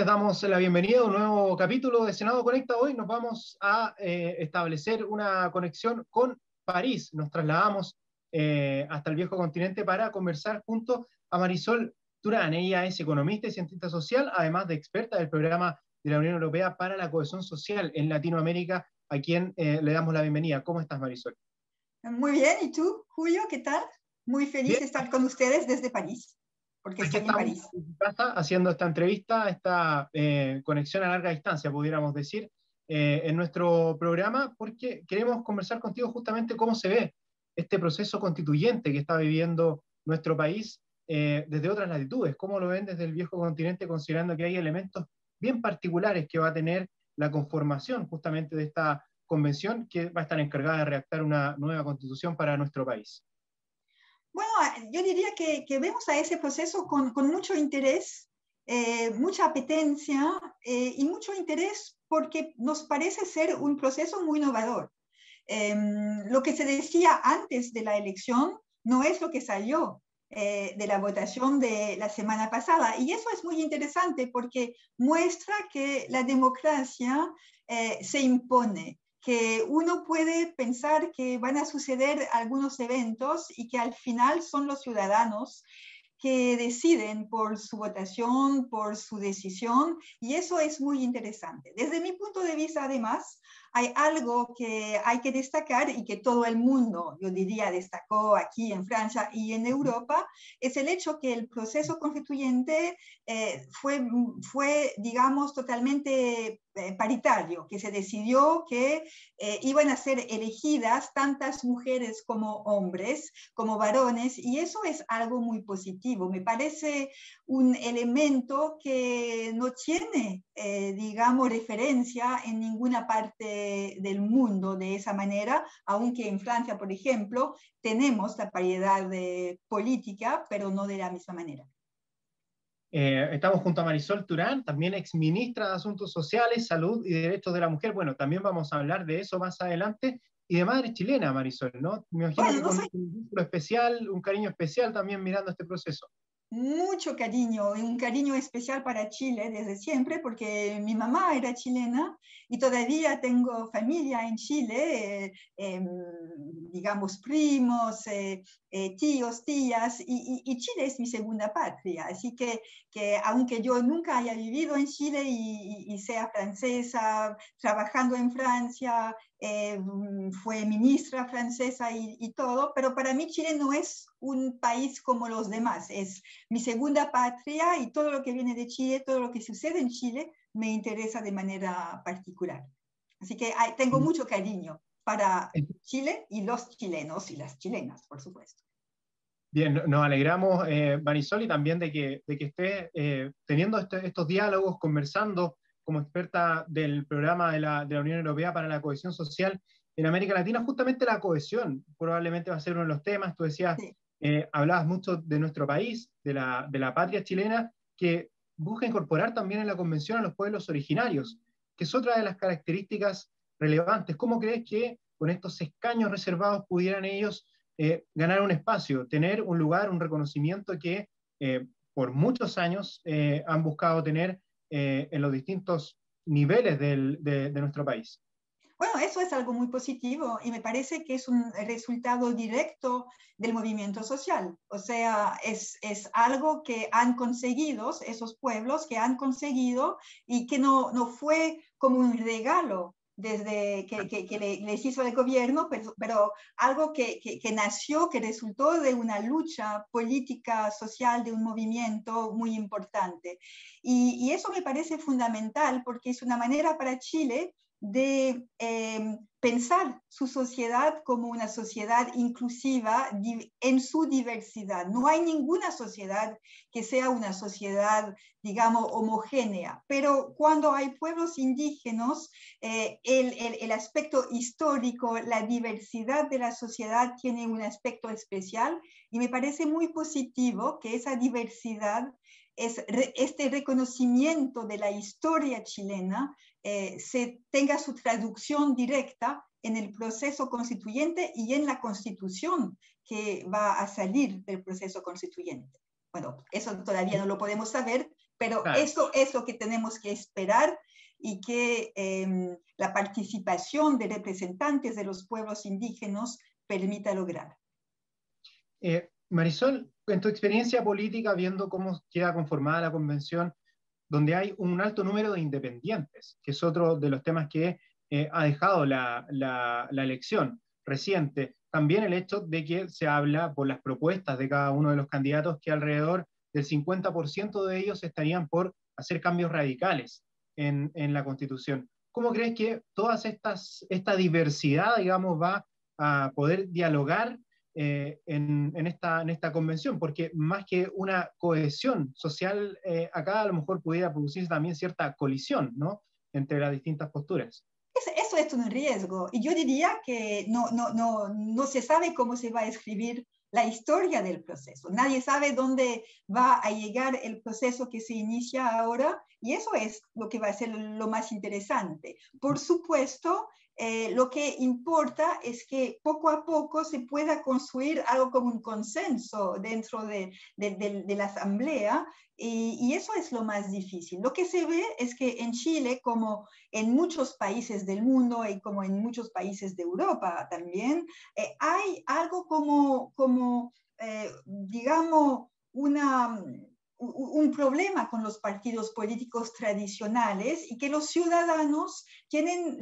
damos la bienvenida a un nuevo capítulo de Senado Conecta. Hoy nos vamos a establecer una conexión con París. Nos trasladamos hasta el viejo continente para conversar junto a Marisol Turán. Ella es economista y cientista social, además de experta del programa de la Unión Europea para la cohesión social en Latinoamérica, a quien le damos la bienvenida. ¿Cómo estás, Marisol? Muy bien, ¿y tú, Julio, qué tal? Muy feliz Bien. de estar con ustedes desde París, porque Aquí estoy en estamos París. en tu casa haciendo esta entrevista, esta conexión a larga distancia, pudiéramos decir, en nuestro programa, porque queremos conversar contigo justamente cómo se ve este proceso constituyente que está viviendo nuestro país desde otras latitudes, cómo lo ven desde el viejo continente, considerando que hay elementos bien particulares que va a tener la conformación justamente de esta convención que va a estar encargada de redactar una nueva constitución para nuestro país. Bueno, yo diría que vemos a ese proceso con mucho interés, mucha apetencia y mucho interés porque nos parece ser un proceso muy innovador. Lo que se decía antes de la elección no es lo que salió de la votación de la semana pasada. Y eso es muy interesante porque muestra que la democracia se impone, que uno puede pensar que van a suceder algunos eventos y que al final son los ciudadanos que deciden por su votación, por su decisión, y eso es muy interesante. Desde mi punto de vista, además, hay algo que hay que destacar y que todo el mundo, yo diría, destacó aquí en Francia y en Europa, es el hecho que el proceso constituyente fue, digamos, totalmente paritario, que se decidió que iban a ser elegidas tantas mujeres como hombres, como varones, y eso es algo muy positivo. Me parece un elemento que no tiene, digamos, referencia en ninguna parte del mundo de esa manera, aunque en Francia, por ejemplo, tenemos la paridad política, pero no de la misma manera. Estamos junto a Marisol Turán, también exministra de Asuntos Sociales, Salud y Derechos de la Mujer. Bueno, también vamos a hablar de eso más adelante. Y de madre chilena, Marisol, ¿no? Me imagino Bueno, que no con sé. un vínculo especial, un cariño especial también mirando este proceso. Mucho cariño, un cariño especial para Chile desde siempre, porque mi mamá era chilena y todavía tengo familia en Chile, digamos primos, tíos, tías, y Chile es mi segunda patria. Así que aunque yo nunca haya vivido en Chile y sea francesa, trabajando en Francia, fue ministra francesa y todo, pero para mí Chile no es un país como los demás, es mi segunda patria y todo lo que viene de Chile, todo lo que sucede en Chile, me interesa de manera particular. Así que tengo mucho cariño para Chile y los chilenos y las chilenas, por supuesto. Bien, nos alegramos, Marisol, y también de que esté teniendo estos diálogos, conversando como experta del programa de la Unión Europea para la cohesión social en América Latina. Justamente la cohesión probablemente va a ser uno de los temas. Tú decías, Sí. hablabas mucho de nuestro país, de la patria chilena, que busca incorporar también en la convención a los pueblos originarios, que es otra de las características relevantes. ¿Cómo crees que con estos escaños reservados pudieran ellos ganar un espacio, tener un lugar, un reconocimiento que por muchos años han buscado tener en los distintos niveles de nuestro país? Bueno, eso es algo muy positivo y me parece que es un resultado directo del movimiento social. O sea, es algo que han conseguido esos pueblos, que han conseguido y que no fue como un regalo desde que les hizo el gobierno, pero algo que nació, que resultó de una lucha política, social, de un movimiento muy importante. Y eso me parece fundamental porque es una manera para Chile de pensar su sociedad como una sociedad inclusiva en su diversidad. No hay ninguna sociedad que sea una sociedad, digamos, homogénea, pero cuando hay pueblos indígenas, el aspecto histórico, la diversidad de la sociedad tiene un aspecto especial y me parece muy positivo que esa diversidad, este reconocimiento de la historia chilena, se tenga su traducción directa en el proceso constituyente y en la constitución que va a salir del proceso constituyente. Bueno, eso todavía no lo podemos saber, Pero Claro. eso es lo que tenemos que esperar y que la participación de representantes de los pueblos indígenas permita lograr. Marisol, en tu experiencia política, viendo cómo queda conformada la convención, donde hay un alto número de independientes, que es otro de los temas que ha dejado la elección reciente. También el hecho de que se habla por las propuestas de cada uno de los candidatos que alrededor del 50% de ellos estarían por hacer cambios radicales en la Constitución. ¿Cómo crees que toda esta diversidad, digamos, va a poder dialogar en esta convención? Porque más que una cohesión social, acá a lo mejor pudiera producirse también cierta colisión, ¿no?, entre las distintas posturas. Eso es un riesgo. Y yo diría que no se sabe cómo se va a escribir la historia del proceso. Nadie sabe dónde va a llegar el proceso que se inicia ahora, y eso es lo que va a ser lo más interesante. Por supuesto, lo que importa es que poco a poco se pueda construir algo como un consenso dentro de la asamblea, y eso es lo más difícil. Lo que se ve es que en Chile, como en muchos países del mundo y como en muchos países de Europa también, hay algo como digamos, un problema con los partidos políticos tradicionales, y que los ciudadanos tienen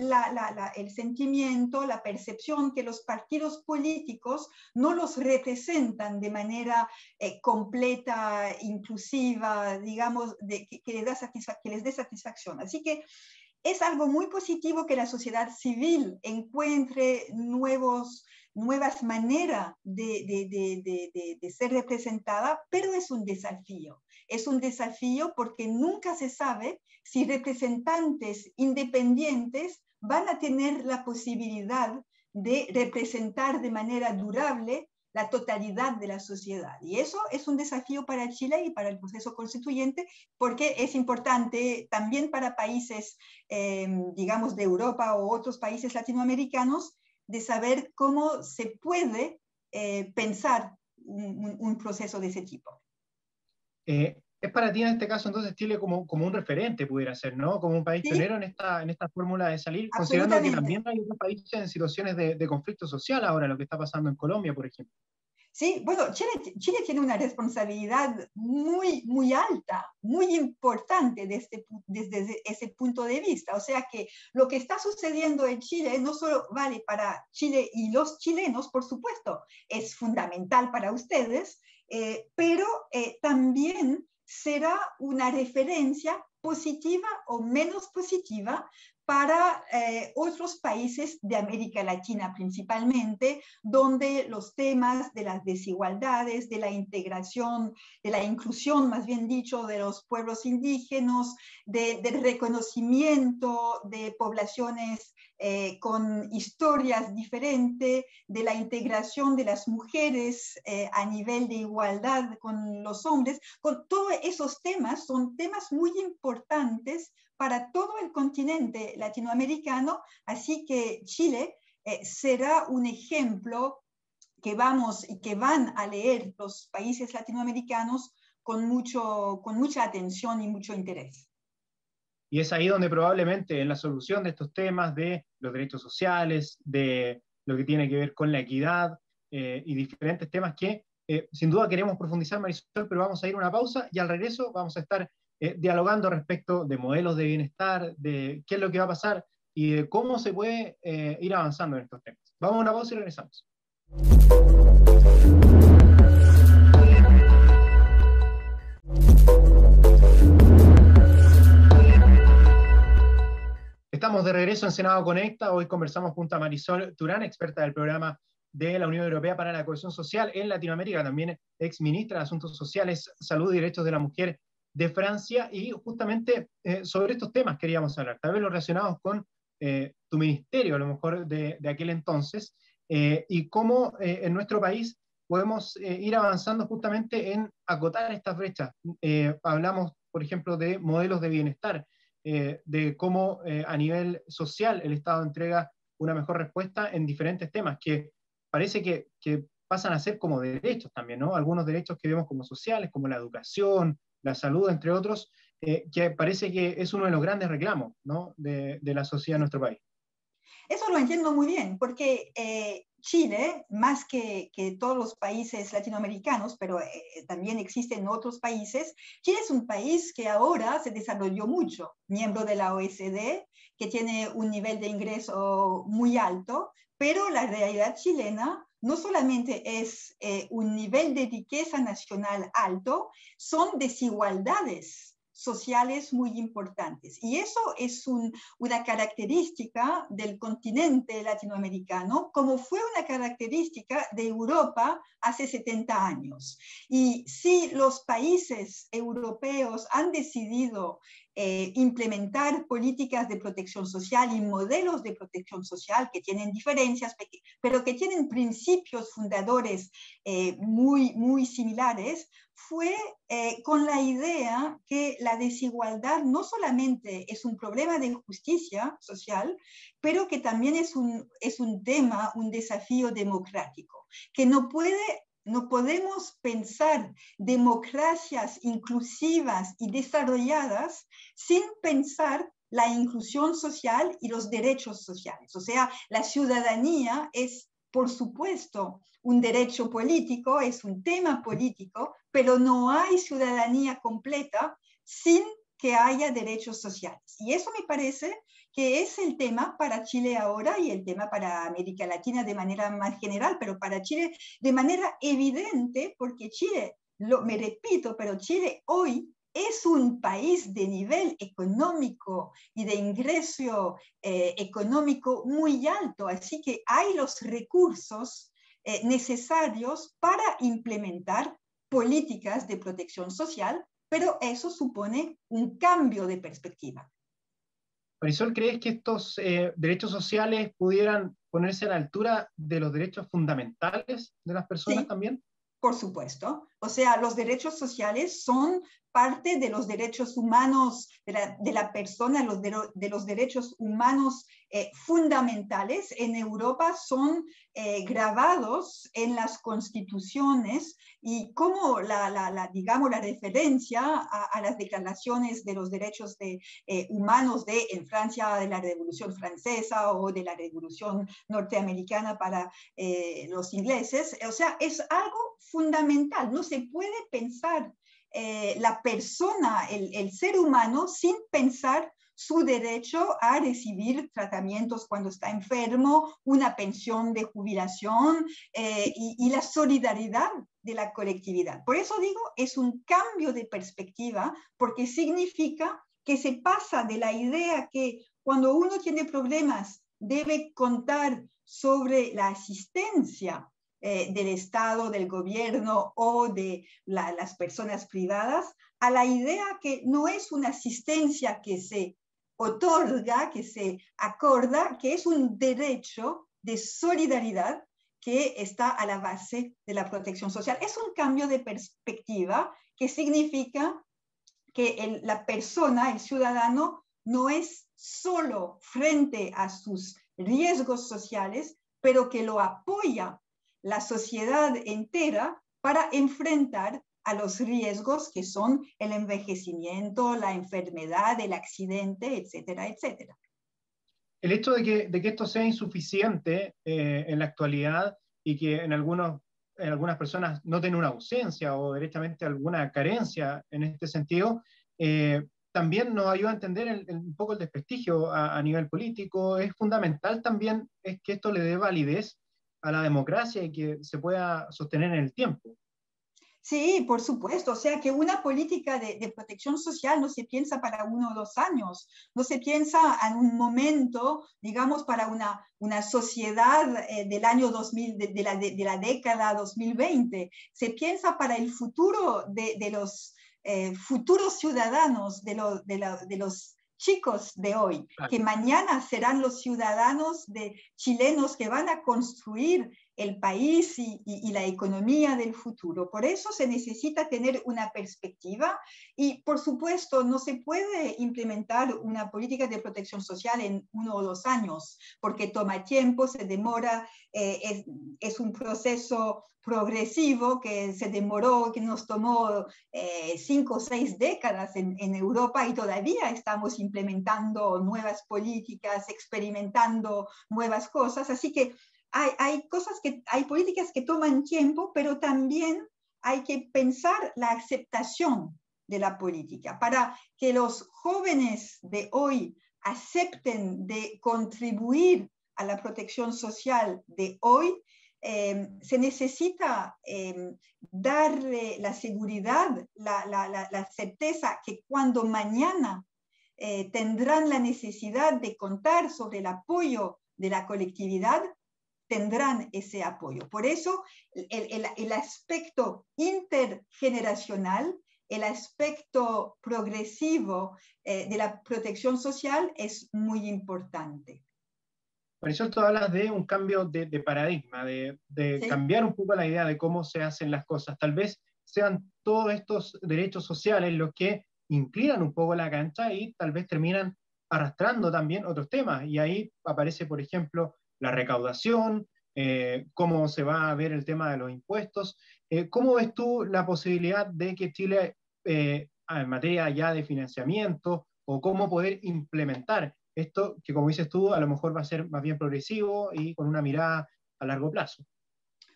el sentimiento, la percepción que los partidos políticos no los representan de manera completa, inclusiva, digamos, que les dé satisfacción. Así que es algo muy positivo que la sociedad civil encuentre nuevas maneras de ser representada, pero es un desafío. Es un desafío porque nunca se sabe si representantes independientes van a tener la posibilidad de representar de manera durable la totalidad de la sociedad. Y eso es un desafío para Chile y para el proceso constituyente, porque es importante también para países, digamos, de Europa o otros países latinoamericanos, de saber cómo se puede pensar un proceso de ese tipo. Es para ti en este caso entonces Chile como un referente pudiera ser, ¿no? Como un país ¿Sí? pionero en esta fórmula de salir, considerando que Absolutamente. también hay otros países en situaciones de conflicto social ahora, lo que está pasando en Colombia, por ejemplo. Sí, bueno, Chile tiene una responsabilidad muy alta, muy importante desde ese punto de vista. O sea que lo que está sucediendo en Chile no solo vale para Chile y los chilenos, por supuesto, es fundamental para ustedes, pero también será una referencia positiva o menos positiva para otros países de América Latina principalmente, donde los temas de las desigualdades, de la integración, de la inclusión, más bien dicho, de los pueblos indígenas, del reconocimiento de poblaciones con historias diferentes, de la integración de las mujeres a nivel de igualdad con los hombres, con todos esos temas, son temas muy importantes para todo el continente latinoamericano, así que Chile será un ejemplo que van a leer los países latinoamericanos con mucha atención y mucho interés. Y es ahí donde probablemente en la solución de estos temas de los derechos sociales, de lo que tiene que ver con la equidad y diferentes temas que sin duda queremos profundizar, Marisol, pero vamos a ir a una pausa y al regreso vamos a estar dialogando respecto de modelos de bienestar, de qué es lo que va a pasar y de cómo se puede ir avanzando en estos temas. Vamos a una pausa y regresamos. Estamos de regreso en Senado Conecta. Hoy conversamos junto a Marisol Turán, experta del programa de la Unión Europea para la Cohesión Social en Latinoamérica, también ex ministra de Asuntos Sociales, Salud y Derechos de la Mujer de Francia, y justamente sobre estos temas queríamos hablar, tal vez los relacionados con tu ministerio, a lo mejor de aquel entonces, y cómo en nuestro país podemos ir avanzando justamente en acotar estas brechas. Hablamos, por ejemplo, de modelos de bienestar, de cómo a nivel social el Estado entrega una mejor respuesta en diferentes temas que parece que pasan a ser como derechos también, ¿no? Algunos derechos que vemos como sociales, como la educación, la salud, entre otros, que parece que es uno de los grandes reclamos, ¿no?, de la sociedad de nuestro país. Eso lo entiendo muy bien, porque Chile, más que todos los países latinoamericanos, pero también existen otros países, Chile es un país que ahora se desarrolló mucho, miembro de la OECD, que tiene un nivel de ingreso muy alto, pero la realidad chilena no solamente es un nivel de riqueza nacional alto, son desigualdades sociales muy importantes. Y eso es una característica del continente latinoamericano, como fue una característica de Europa hace 70 años. Y si los países europeos han decidido implementar políticas de protección social y modelos de protección social que tienen diferencias, pero que tienen principios fundadores muy similares, fue con la idea que la desigualdad no solamente es un problema de justicia social, pero que también es un tema, un desafío democrático, que no podemos pensar democracias inclusivas y desarrolladas sin pensar la inclusión social y los derechos sociales. O sea, la ciudadanía es, por supuesto, un derecho político, es un tema político, pero no hay ciudadanía completa sin que haya derechos sociales. Y eso me parece que es el tema para Chile ahora y el tema para América Latina de manera más general, pero para Chile de manera evidente, porque Chile, me repito, pero Chile hoy es un país de nivel económico y de ingreso económico muy alto, así que hay los recursos necesarios para implementar políticas de protección social, pero eso supone un cambio de perspectiva. Marisol, ¿crees que estos derechos sociales pudieran ponerse a la altura de los derechos fundamentales de las personas Sí, también? por supuesto. O sea, los derechos sociales son parte de los derechos humanos de la persona, de los derechos humanos fundamentales. En Europa son grabados en las constituciones y como digamos, la referencia a las declaraciones de los derechos humanos en Francia, de la Revolución Francesa o de la Revolución Norteamericana para los ingleses. O sea, es algo fundamental. No se puede pensar la persona, el ser humano, sin pensar su derecho a recibir tratamientos cuando está enfermo, una pensión de jubilación y la solidaridad de la colectividad. Por eso digo, es un cambio de perspectiva, porque significa que se pasa de la idea que cuando uno tiene problemas debe contar sobre la asistencia del Estado, del gobierno o de las personas privadas, a la idea que no es una asistencia que se otorga, que se acorda, que es un derecho de solidaridad que está a la base de la protección social. Es un cambio de perspectiva que significa que la persona, el ciudadano, no es solo frente a sus riesgos sociales, pero que lo apoya la sociedad entera para enfrentar a los riesgos que son el envejecimiento, la enfermedad, el accidente, etcétera, etcétera. El hecho de que esto sea insuficiente en la actualidad y que en algunas personas noten una ausencia o directamente alguna carencia en este sentido, también nos ayuda a entender un poco el desprestigio a nivel político. Es fundamental también es que esto le dé validez a la democracia y que se pueda sostener en el tiempo. Sí, por supuesto. O sea, que una política de protección social no se piensa para 1 o 2 años, no se piensa en un momento, digamos, para una sociedad del año 2000, de la década 2020. Se piensa para el futuro de los futuros ciudadanos, de los chicos de hoy, que mañana serán los ciudadanos chilenos que van a construir el país y la economía del futuro. Por eso se necesita tener una perspectiva y, por supuesto, no se puede implementar una política de protección social en 1 o 2 años, porque toma tiempo, se demora, es un proceso progresivo que se demoró, que nos tomó 5 o 6 décadas en Europa y todavía estamos implementando nuevas políticas, experimentando nuevas cosas. Así que hay políticas que toman tiempo, pero también hay que pensar la aceptación de la política para que los jóvenes de hoy acepten de contribuir a la protección social de hoy. Se necesita darle la seguridad, la certeza que cuando mañana tendrán la necesidad de contar sobre el apoyo de la colectividad, tendrán ese apoyo. Por eso el aspecto intergeneracional, el aspecto progresivo de la protección social es muy importante. Marisol, tú hablas de un cambio de paradigma, ¿Sí? cambiar un poco la idea de cómo se hacen las cosas. Tal vez sean todos estos derechos sociales los que inclinan un poco la cancha y tal vez terminan arrastrando también otros temas. Y ahí aparece, por ejemplo, la recaudación, cómo se va a ver el tema de los impuestos. ¿Cómo ves tú la posibilidad de que Chile, en materia ya de financiamiento, o cómo poder implementar esto, que como dices tú, a lo mejor va a ser más bien progresivo y con una mirada a largo plazo?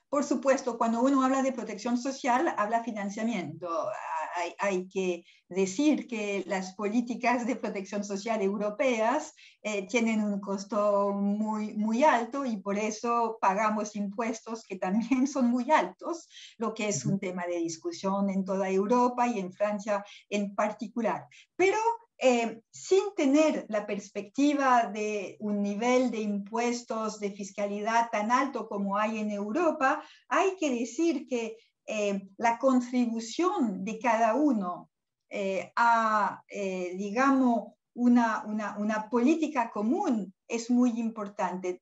Por supuesto, cuando uno habla de protección social, habla financiamiento. Hay que decir que las políticas de protección social europeas tienen un costo muy, muy alto y por eso pagamos impuestos que también son muy altos, lo que es un tema de discusión en toda Europa y en Francia en particular. Pero sin tener la perspectiva de un nivel de impuestos, de fiscalidad tan alto como hay en Europa, hay que decir que la contribución de cada uno a, digamos, una política común es muy importante.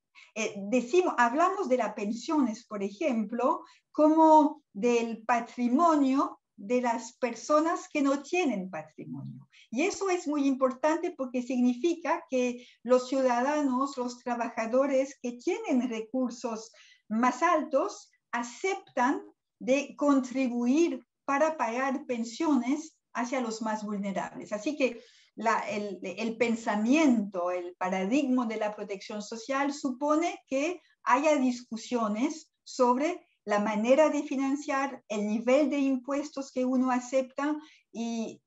Hablamos de las pensiones, por ejemplo, como del patrimonio de las personas que no tienen patrimonio. Y eso es muy importante porque significa que los ciudadanos, los trabajadores que tienen recursos más altos, aceptan de contribuir para pagar pensiones hacia los más vulnerables. Así que el pensamiento, el paradigma de la protección social supone que haya discusiones sobre la manera de financiar, el nivel de impuestos que uno acepta y,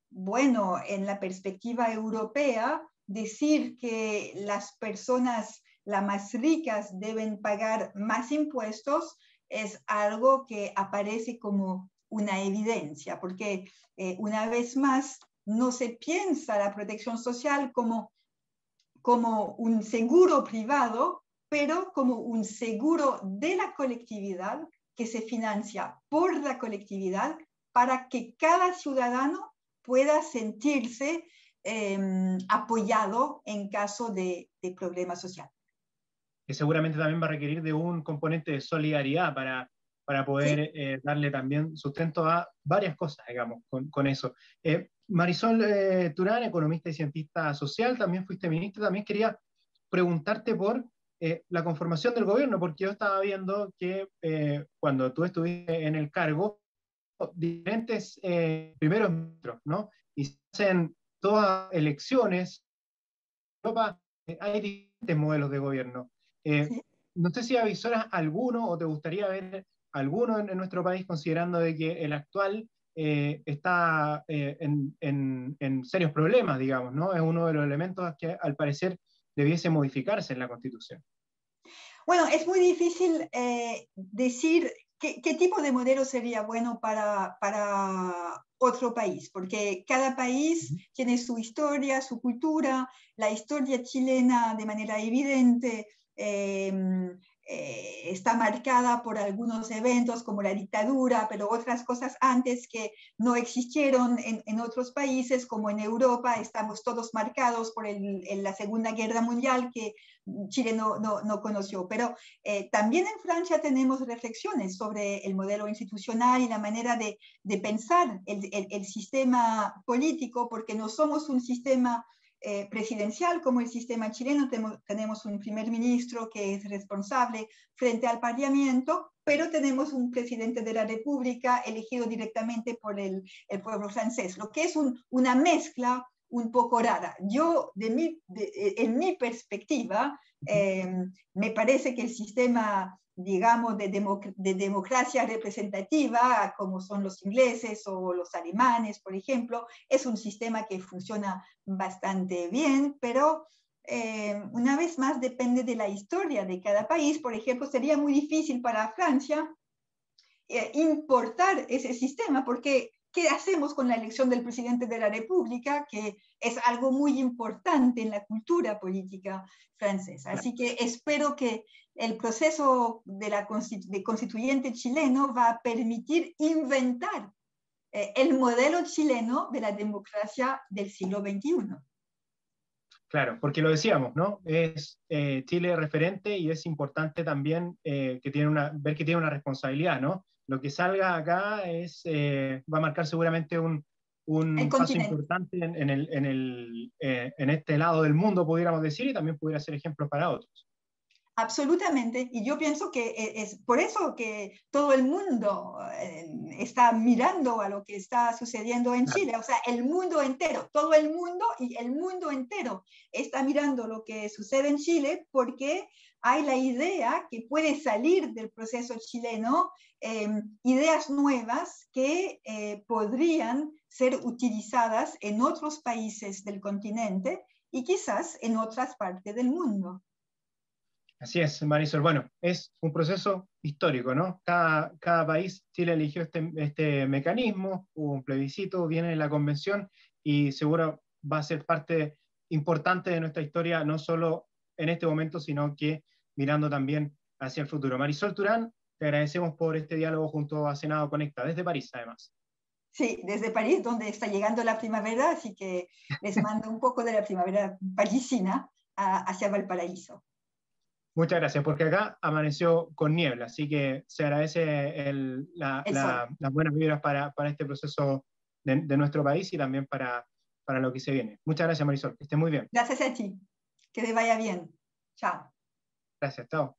bueno, en la perspectiva europea, decir que las personas las más ricas deben pagar más impuestos es algo que aparece como una evidencia, porque una vez más no se piensa la protección social como un seguro privado, pero como un seguro de la colectividad que se financia por la colectividad para que cada ciudadano pueda sentirse apoyado en caso de problema social. Que seguramente también va a requerir de un componente de solidaridad para poder darle también sustento a varias cosas, digamos, con eso. Marisol Turán, economista y cientista social, también fuiste ministra, también quería preguntarte por la conformación del gobierno, porque yo estaba viendo que cuando tú estuviste en el cargo, diferentes primeros ministros, ¿no? Y se hacen todas elecciones, en Europa hay diferentes modelos de gobierno. ¿Sí? No sé si avisoras alguno o te gustaría ver alguno en nuestro país, considerando de que el actual está en serios problemas, digamos, ¿no? Es uno de los elementos que al parecer debiese modificarse en la Constitución. Bueno, es muy difícil decir qué tipo de modelo sería bueno para otro país, porque cada país tiene su historia, su cultura. La historia chilena, de manera evidente, está marcada por algunos eventos como la dictadura, pero otras cosas antes que no existieron en otros países, como en Europa, estamos todos marcados por la Segunda Guerra Mundial que Chile no conoció. Pero también en Francia tenemos reflexiones sobre el modelo institucional y la manera de pensar el sistema político, porque no somos un sistema presidencial como el sistema chileno. Tenemos un primer ministro que es responsable frente al Parlamento, pero tenemos un presidente de la República elegido directamente por el pueblo francés, lo que es una mezcla un poco rara. Yo, en mi perspectiva, me parece que el sistema, digamos, de democracia representativa, como son los ingleses o los alemanes, por ejemplo, es un sistema que funciona bastante bien, pero una vez más depende de la historia de cada país. Por ejemplo, sería muy difícil para Francia importar ese sistema, porque ¿qué hacemos con la elección del presidente de la República? Que es algo muy importante en la cultura política francesa. Así que espero que el proceso de constituyente chileno va a permitir inventar el modelo chileno de la democracia del siglo XXI. Claro, porque lo decíamos, ¿no? Es Chile referente y es importante también ver que tiene una responsabilidad, ¿no? Lo que salga acá va a marcar seguramente un paso importante en este lado del mundo, pudiéramos decir, y también pudiera ser ejemplo para otros. Absolutamente, y yo pienso que es por eso que todo el mundo está mirando a lo que está sucediendo en Chile, o sea, el mundo entero, todo el mundo y el mundo entero está mirando lo que sucede en Chile, porque hay la idea que puede salir del proceso chileno ideas nuevas que podrían ser utilizadas en otros países del continente y quizás en otras partes del mundo. Así es, Marisol. Bueno, es un proceso histórico, ¿no? Cada país, Chile eligió este mecanismo, hubo un plebiscito, viene la convención y seguro va a ser parte importante de nuestra historia, no solo en este momento, sino que mirando también hacia el futuro. Marisol Turán, te agradecemos por este diálogo junto a Senado Conecta, desde París además. Sí, desde París, donde está llegando la primavera, así que les mando un poco de la primavera parisina hacia Valparaíso. Muchas gracias, porque acá amaneció con niebla, así que se agradece las buenas vibras para este proceso de nuestro país y también para lo que se viene. Muchas gracias, Marisol, que estés muy bien. Gracias a ti, que te vaya bien. Chao. Gracias, chao.